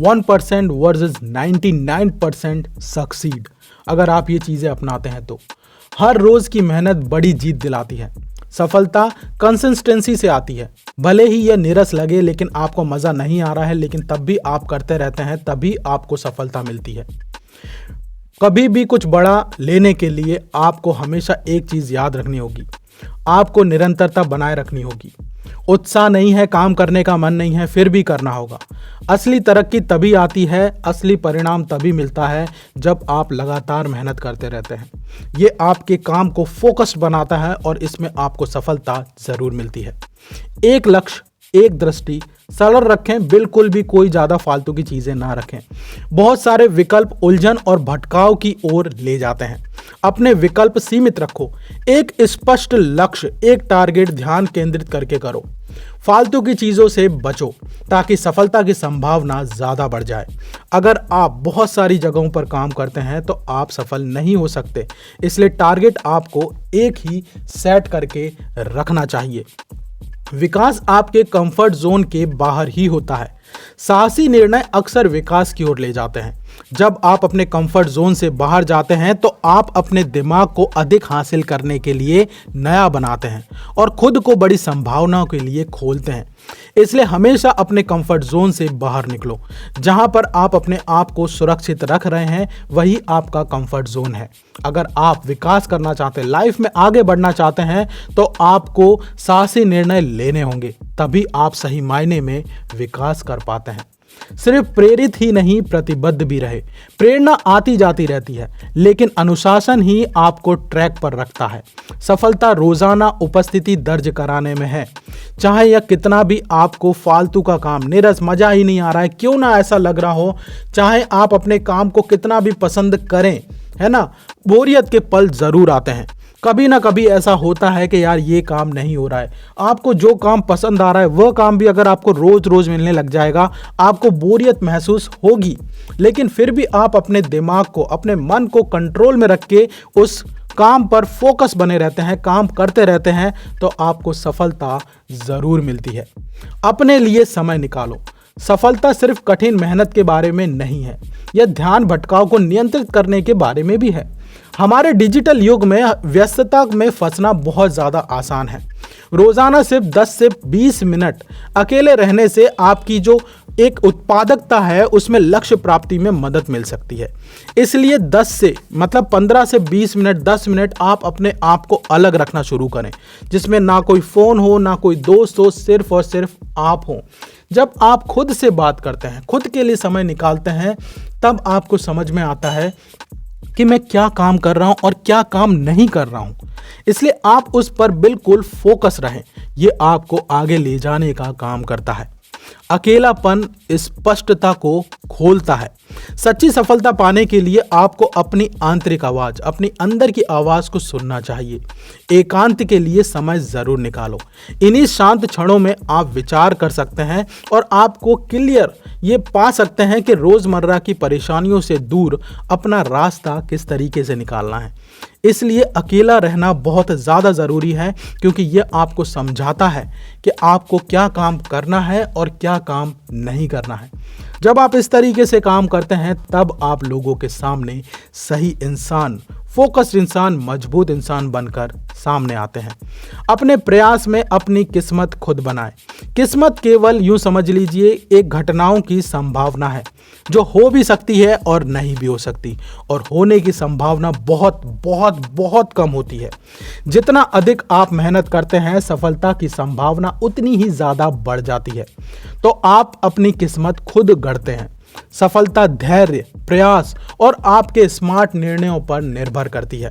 1% versus 99% succeed. अगर आप ये चीज़ें अपनाते हैं तो हर रोज़ की मेहनत बड़ी जीत दिलाती है। सफलता कंसिस्टेंसी से आती है। भले ही यह नीरस लगे, लेकिन आपको मज़ा नहीं आ रहा है, लेकिन तब भी आप करते रहते हैं, तभी आपको सफलता मिलती है। कभी भी कुछ बड़ा लेने के लिए आपको हमेशा एक चीज़ याद रखनी होगी, आपको निरंतरता बनाए रखनी होगी। उत्साह नहीं है, काम करने का मन नहीं है, फिर भी करना होगा। असली तरक्की तभी आती है, असली परिणाम तभी मिलता है जब आप लगातार मेहनत करते रहते हैं। ये आपके काम को फोकस्ड बनाता है और इसमें आपको सफलता ज़रूर मिलती है। एक लक्ष्य, एक दृष्टि सरल रखें, बिल्कुल भी कोई ज़्यादा फालतू की चीज़ें ना रखें। बहुत सारे विकल्प उलझन और भटकाव की ओर ले जाते हैं। अपने विकल्प सीमित रखो, एक स्पष्ट लक्ष्य, एक टारगेट ध्यान केंद्रित करके करो। फालतू की चीज़ों से बचो ताकि सफलता की संभावना ज़्यादा बढ़ जाए। अगर आप बहुत सारी जगहों पर काम करते हैं तो आप सफल नहीं हो सकते, इसलिए टारगेट आपको एक ही सेट करके रखना चाहिए। विकास आपके कंफर्ट जोन के बाहर ही होता है। साहसी निर्णय अक्सर विकास की ओर ले जाते हैं। जब आप अपने कंफर्ट जोन से बाहर जाते हैं तो आप अपने दिमाग को अधिक हासिल करने के लिए नया बनाते हैं और खुद को बड़ी संभावनाओं के लिए खोलते हैं। इसलिए हमेशा अपने कंफर्ट जोन से बाहर निकलो। जहां पर आप अपने आप को सुरक्षित रख रहे हैं, वही आपका कंफर्ट जोन है। अगर आप विकास करना चाहते हैं, लाइफ में आगे बढ़ना चाहते हैं, तो आपको साहसी निर्णय लेने होंगे, तभी आप सही मायने में विकास कर पाते हैं। सिर्फ प्रेरित ही नहीं, प्रतिबद्ध भी रहे। प्रेरणा आती जाती रहती है, लेकिन अनुशासन ही आपको ट्रैक पर रखता है। सफलता रोजाना उपस्थिति दर्ज कराने में है। चाहे यह कितना भी आपको फालतू का काम, नीरस, मजा ही नहीं आ रहा है, क्यों ना ऐसा लग रहा हो, चाहे आप अपने काम को कितना भी पसंद करें, है ना, बोरियत के पल जरूर आते हैं। कभी ना कभी ऐसा होता है कि यार ये काम नहीं हो रहा है। आपको जो काम पसंद आ रहा है वह काम भी अगर आपको रोज रोज मिलने लग जाएगा, आपको बोरियत महसूस होगी। लेकिन फिर भी आप अपने दिमाग को, अपने मन को कंट्रोल में रख के उस काम पर फोकस बने रहते हैं, काम करते रहते हैं, तो आपको सफलता जरूर मिलती है। अपने लिए समय निकालो। सफलता सिर्फ कठिन मेहनत के बारे में नहीं है, यह ध्यान भटकाव को नियंत्रित करने के बारे में भी है। हमारे डिजिटल युग में व्यस्तता में फंसना बहुत ज़्यादा आसान है। रोज़ाना सिर्फ 10 से 20 मिनट अकेले रहने से आपकी जो एक उत्पादकता है उसमें लक्ष्य प्राप्ति में मदद मिल सकती है। इसलिए 15 से 20 मिनट, 10 मिनट आप अपने आप को अलग रखना शुरू करें, जिसमें ना कोई फ़ोन हो, ना कोई दोस्त हो, सिर्फ और सिर्फ आप हो। जब आप खुद से बात करते हैं, खुद के लिए समय निकालते हैं, तब आपको समझ में आता है कि मैं क्या काम कर रहा हूं और क्या काम नहीं कर रहा हूं। इसलिए आप उस पर बिल्कुल फोकस रहें। ये आपको आगे ले जाने का काम करता है। अकेलापन स्पष्टता को खोलता है। सच्ची सफलता पाने के लिए आपको अपनी आंतरिक आवाज, अपनी अंदर की आवाज को सुनना चाहिए। एकांत के लिए समय जरूर निकालो। इन्हीं शांत क्षणों में आप विचार कर सकते हैं और आपको क्लियर ये पा सकते हैं कि रोजमर्रा की परेशानियों से दूर अपना रास्ता किस तरीके से निकालना है। इसलिए अकेला रहना बहुत ज़्यादा ज़रूरी है, क्योंकि यह आपको समझाता है कि आपको क्या काम करना है और क्या काम नहीं करना है। जब आप इस तरीके से काम करते हैं, तब आप लोगों के सामने सही इंसान, फोकस्ड इंसान, मजबूत इंसान बनकर सामने आते हैं। अपने प्रयास में अपनी किस्मत खुद बनाएं। किस्मत केवल यूं समझ लीजिए एक घटनाओं की संभावना है जो हो भी सकती है और नहीं भी हो सकती, और होने की संभावना बहुत बहुत बहुत कम होती है। जितना अधिक आप मेहनत करते हैं, सफलता की संभावना उतनी ही ज़्यादा बढ़ जाती है। तो आप अपनी किस्मत खुद गढ़ते हैं। सफलता धैर्य, प्रयास और आपके स्मार्ट निर्णयों पर निर्भर करती है,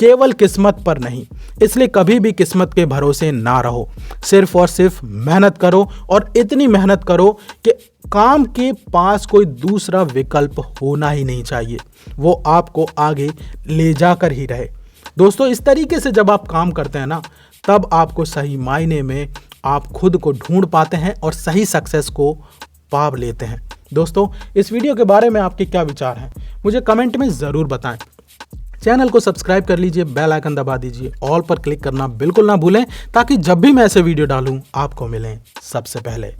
केवल किस्मत पर नहीं। इसलिए कभी भी किस्मत के भरोसे ना रहो। सिर्फ और सिर्फ मेहनत करो, और इतनी मेहनत करो कि काम के पास कोई दूसरा विकल्प होना ही नहीं चाहिए, वो आपको आगे ले जाकर ही रहे। दोस्तों, इस तरीके से जब आप काम करते हैं ना, तब आपको सही मायने में आप खुद को ढूंढ पाते हैं और सही सक्सेस को पा लेते हैं। दोस्तों, इस वीडियो के बारे में आपके क्या विचार हैं, मुझे कमेंट में ज़रूर बताएं। चैनल को सब्सक्राइब कर लीजिए, बेल आइकन दबा दीजिए, ऑल पर क्लिक करना बिल्कुल ना भूलें, ताकि जब भी मैं ऐसे वीडियो डालूं आपको मिलें सबसे पहले।